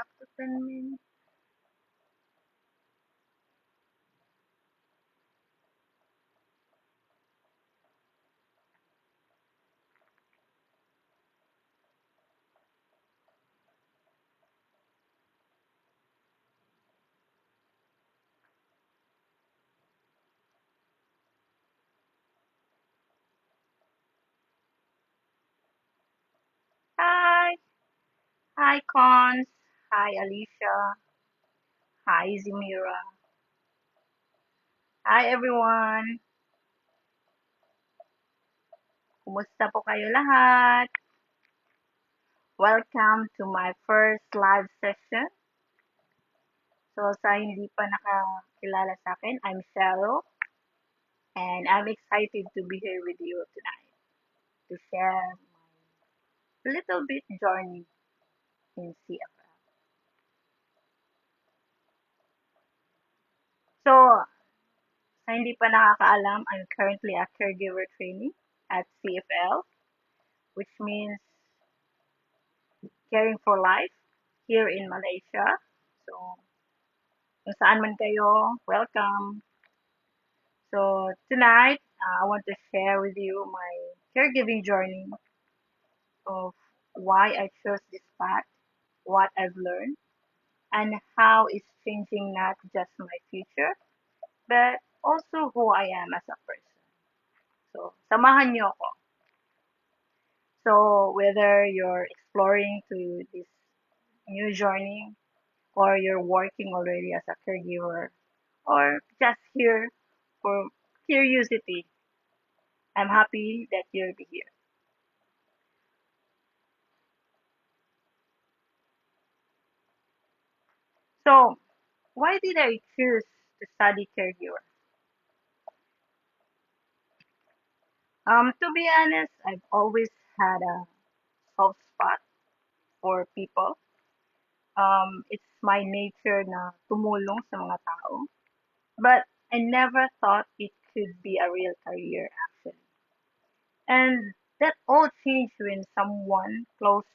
up to 10 minutes. Hi. Hi, Cons. Hi, Alicia. Hi, Zimira. Hi, everyone. Kumusta po kayo lahat? Welcome to my first live session. So, sa hindi pa nakakilala sa akin, I'm Cheryl, and I'm excited to be here with you tonight to share my little bit journey in CFL. So, sa hindi pa nakakaalam, I'm currently a caregiver trainee at CFL, which means caring for life here in Malaysia. So, kung saan man kayo, welcome. So, tonight, I want to share with you my caregiving journey of why I chose this path, what I've learned, and how it's changing not just my future, but also who I am as a person. So, samahan niyo ako. So, whether you're exploring to this new journey or you're working already as a caregiver or just here for curiosity, I'm happy that you'll be here. So, why did I choose to study caregiver? To be honest, I've always had a soft spot for people. It's my nature na tumulong sa mga tao. But I never thought it could be a real career, actually. And that all changed when someone close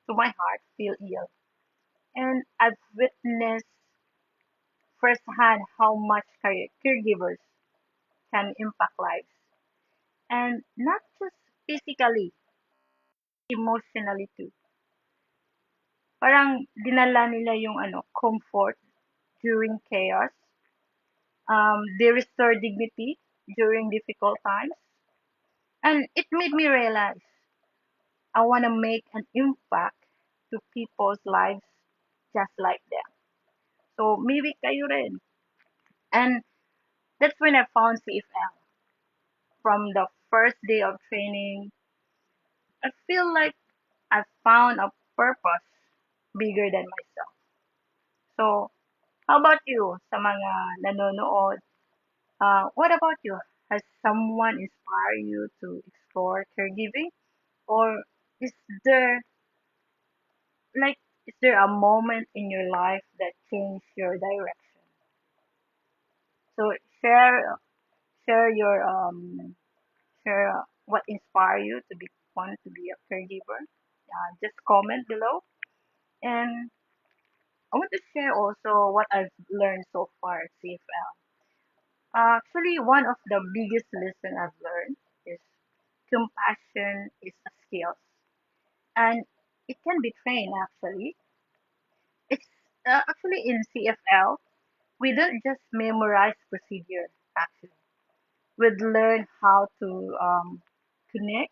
to my heart fell ill. And I've witnessed firsthand how much caregivers can impact lives. And not just physically, emotionally too. Parang dinala nila yung comfort during chaos. They restore dignity during difficult times. And it made me realize I want to make an impact to people's lives just like them. So maybe kayo rin. And that's when I found CFL. From the first day of training, I feel like I found a purpose bigger than myself. So, how about you sa mga nanonood? What about you? Has someone inspired you to explore caregiving? Or is there like is there a moment in your life that changed your direction? So share your share what inspired you to be want to be a caregiver. Just comment below. And I want to share also what I've learned so far at CFL. Actually, one of the biggest lessons I've learned is compassion is a skill, and it can be trained. Actually, it's actually in CFL we don't just memorize procedure. Actually, we learn how to connect,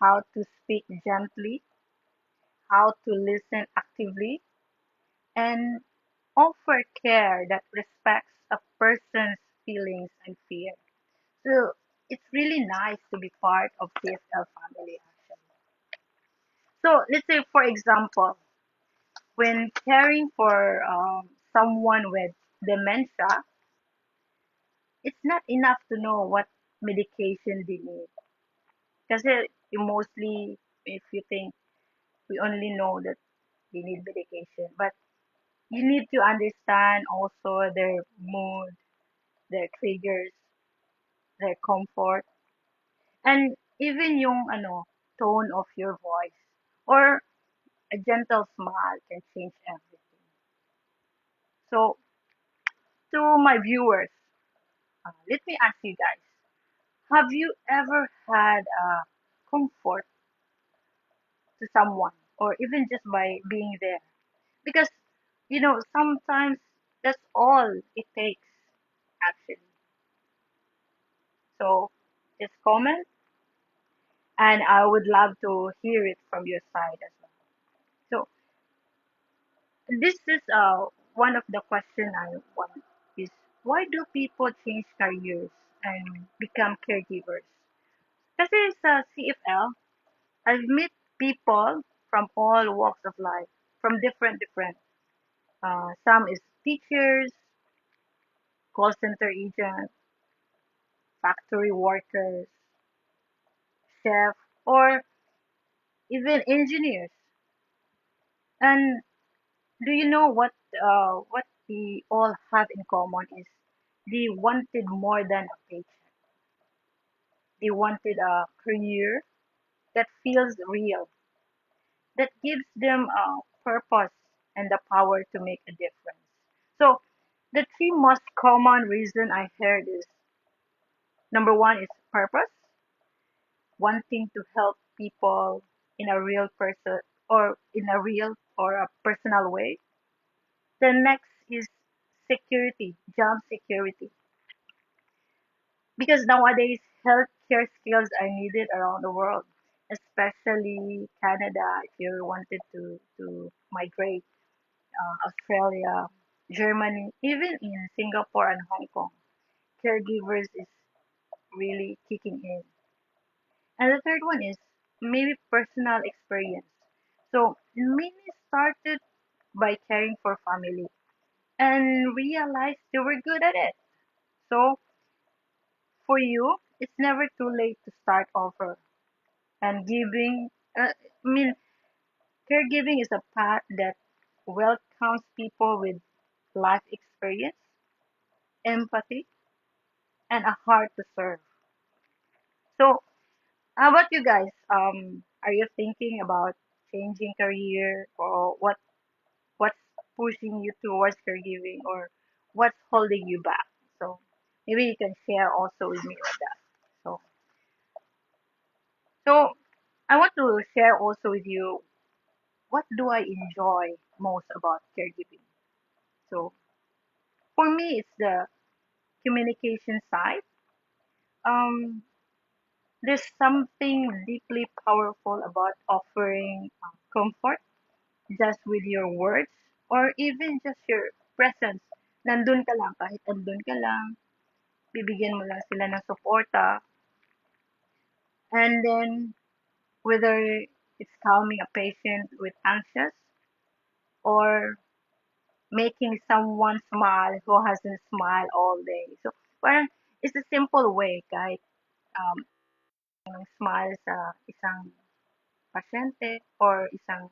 how to speak gently, how to listen actively, and offer care that respects a person's feelings and fear. So it's really nice to be part of CSL family actually. So let's say for example, when caring for someone with dementia, it's not enough to know what medication they need. Kasi you mostly, if you think we only know that they need medication, but you need to understand also their mood, their triggers, their comfort, and even yung tone of your voice or a gentle smile can change everything. So, to my viewers, let me ask you guys: have you ever had comfort to someone, or even just by being there? Because sometimes that's all it takes, actually. So, just comment, and I would love to hear it from your side as well. So, this is one of the question I want is, why do people change careers and become caregivers? Kasi sa CFL, I've met people from all walks of life, from different. Some is teachers, call center agents, factory workers, chef, or even engineers. And do you know what they all have in common is they wanted more than a paycheck. They wanted a career that feels real, that gives them a purpose and the power to make a difference. So the three most common reason I heard is, number one is purpose, wanting to help people in a real person or in a real or a personal way. The next is security, job security, because nowadays healthcare skills are needed around the world, especially Canada. If you wanted to migrate, Australia, Germany, even in Singapore and Hong Kong, caregivers is really kicking in. And the third one is maybe personal experience. So many started by caring for family and realized they were good at it. So for you, it's never too late to start over. And I mean, caregiving is a path that welcomes people with life experience, empathy, and a heart to serve. So, how about you guys? Are you thinking about changing career, or what's pushing you towards caregiving, or what's holding you back? So, maybe you can share also with me with that. So, I want to share also with you what do I enjoy most about caregiving. So, for me, it's the communication side. Um, there's something deeply powerful about offering comfort just with your words or even just your presence. Nandun ka lang, kahit andun ka lang, bibigyan mo lang sila ng suporta. And then, whether it's calming a patient with anxious or making someone smile who hasn't smiled all day. So, parang it's a simple way kahit um, smile sa isang pasyente or isang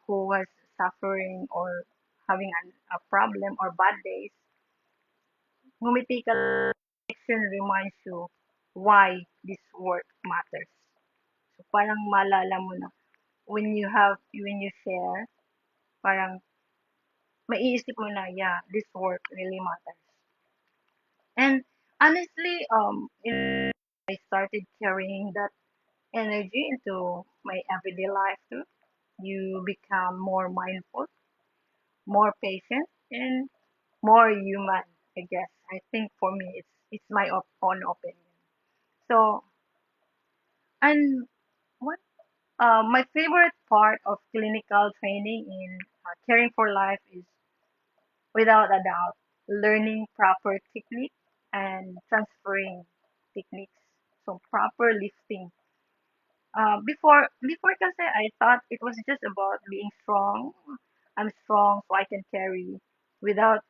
who was suffering or having a problem or bad days, ngumiti ka action reminds you why this work matters. So parang malala mo na when you share, parang maiisip mo na, yeah, this work really matters. And honestly, I started carrying that energy into my everyday life too. You become more mindful, more patient, and more human. I guess. I think for me, it's my own opinion. So, and what my favorite part of clinical training in caring for life is, without a doubt, learning proper technique and transferring techniques. So proper lifting. Before kasi I thought it was just about being strong. I'm strong so I can carry without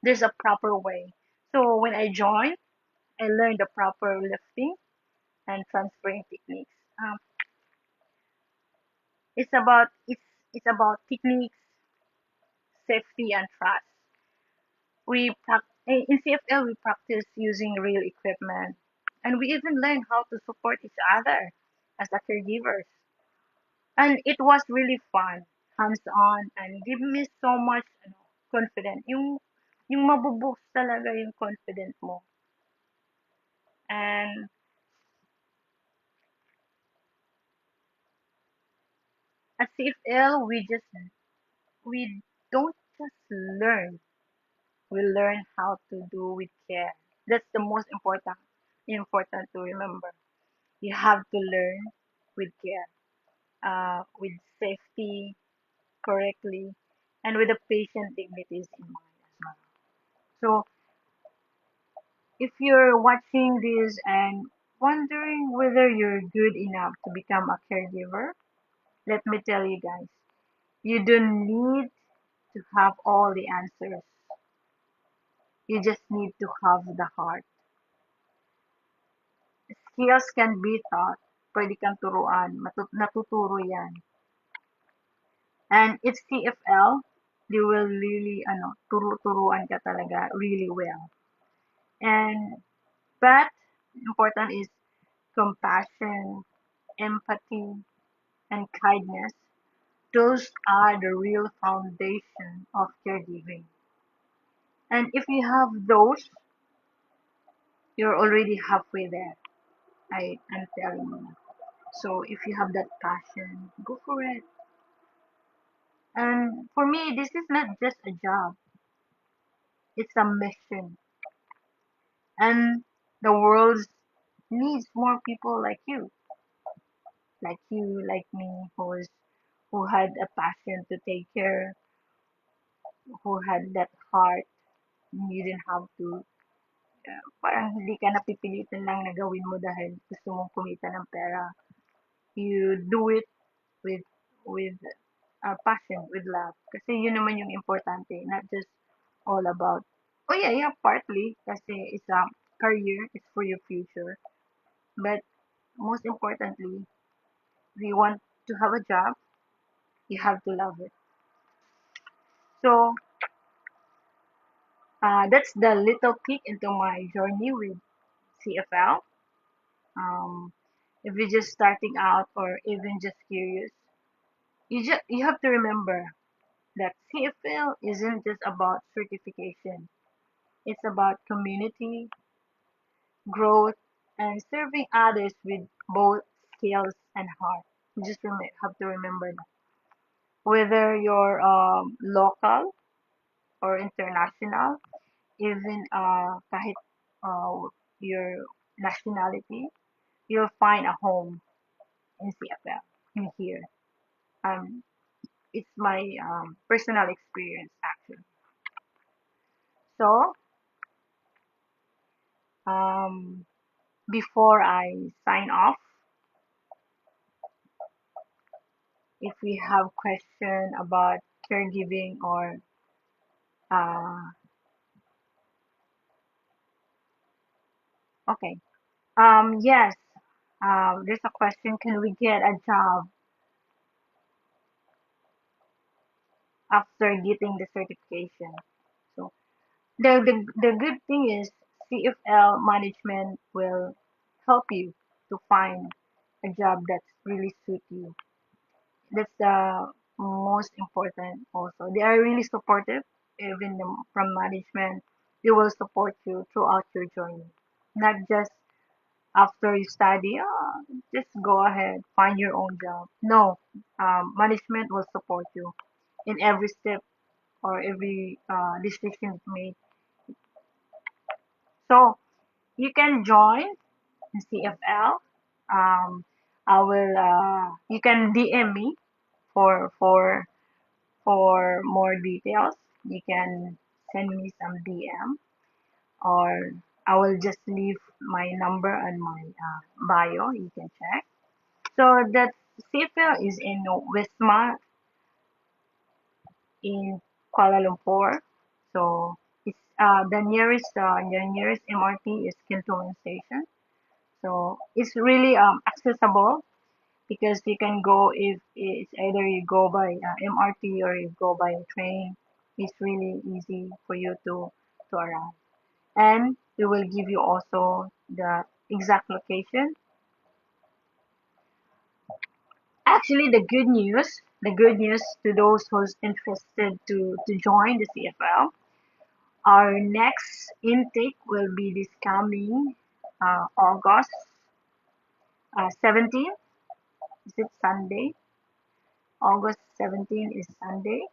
there's a proper way. So when I joined, I learned the proper lifting and transferring techniques. It's about techniques, safety, and trust. In CFL we practice using real equipment, and we even learn how to support each other as a caregivers. And it was really fun, hands-on, and give me so much confidence. Yung mabuboost talaga yung confidence mo. And at CFL, we don't just learn. We learn how to do with care. That's the most important to remember. You have to learn with care, with safety, correctly, and with the patient dignities in mind as well. So if you're watching this and wondering whether you're good enough to become a caregiver, let me tell you guys, you don't need to have all the answers. You just need to have the heart. Skills can be taught. Pwede kang turuan. Natuturo yan. And if CFL, they will really, turuan ka talaga really well. And but important is compassion, empathy, and kindness. Those are the real foundation of caregiving. And if you have those, you're already halfway there. I'm telling you. So if you have that passion, go for it. And for me, this is not just a job, it's a mission. And the world needs more people like you, like me, who had a passion to take care, who had that heart. You didn't have to, parang hindi ka napipilitan lang na gawin mo dahil gusto mong kumita ng pera. You do it with with passion, with love. Kasi yun naman yung importante, not just all about, oh yeah, yeah, partly, kasi it's a career, it's for your future. But most importantly, if you want to have a job, you have to love it. So that's the little peek into my journey with CFL. Um, if you're just starting out or even just curious, you have to remember that CFL isn't just about certification. It's about community, growth, and serving others with both skills and heart. You just have to remember that. Whether you're local or international, even kahit your nationality, you'll find a home in CFL in here. Um, it's my personal experience actually. So um, before I sign off, if we have question about caregiving or uh, okay, yes, there's a question: can we get a job after getting the certification? So the good thing is CFL management will help you to find a job that's really suit you. That's the most important also. They are really supportive, even from management. They will support you throughout your journey. Not just after you study, just go ahead, find your own job. No, management will support you in every step or every decision you make. So you can join CFL. Um, I will. You can DM me for for for more details. You can send me some DM, or I will just leave my number and my bio. You can check. So that CFL is in Wisma in Kuala Lumpur. So it's the nearest MRT is Kintulan Station. So it's really accessible because you can go if it's either you go by MRT or you go by train. It's really easy for you to arrive. And we will give you also the exact location. Actually, the good news to those who's interested to join the CFL, our next intake will be this coming August 17th. Is it Sunday? August 17th is Sunday.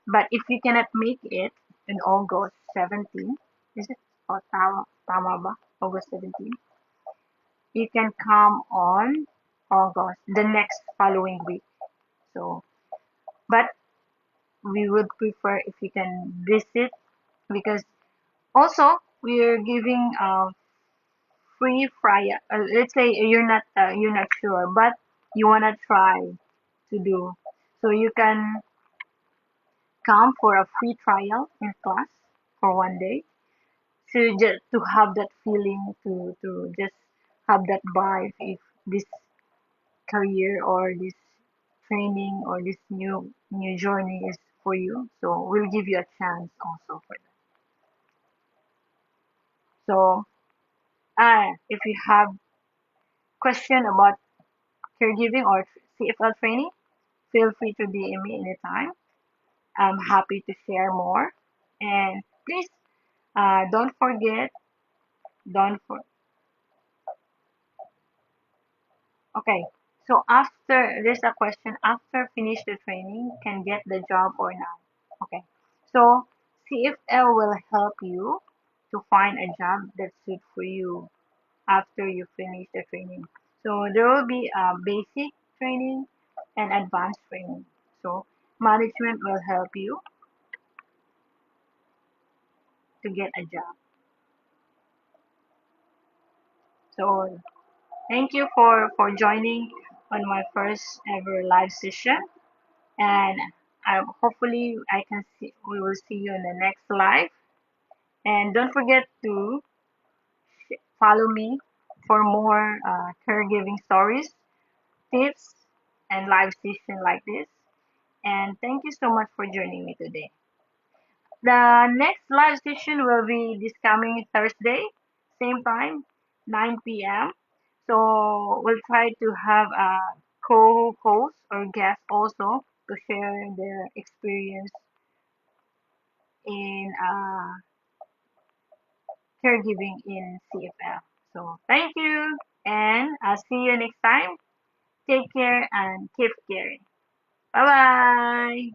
But if you cannot make it in August 17th, is it? Oh, tama ba? August 17th. You can come on August, the next following week. So, but we would prefer if you can visit, because also we're giving free fry. Let's say you're not sure, but you wanna try to do, so you can come for a free trial in class for 1 day, to just to have that feeling, to just have that vibe if this career or this training or this new journey is for you. So we'll give you a chance also for that. So if you have question about caregiving or CFL training, feel free to DM me anytime. I'm happy to share more. And please don't forget, don't for okay. So after there's a question, after finish the training, can get the job or not? Okay. So CFL will help you to find a job that suits for you after you finish the training. So there will be a basic training and advanced training. So management will help you to get a job. So thank you for joining on my first ever live session, and hopefully I can see we will see you in the next live. And don't forget to follow me for more caregiving stories, tips, and live session like this. And thank you so much for joining me today. The next live session will be this coming Thursday, same time, 9 p.m. So we'll try to have a co-host or guest also to share their experience in caregiving in CFL. So thank you, and I'll see you next time. Take care and keep caring. Bye bye.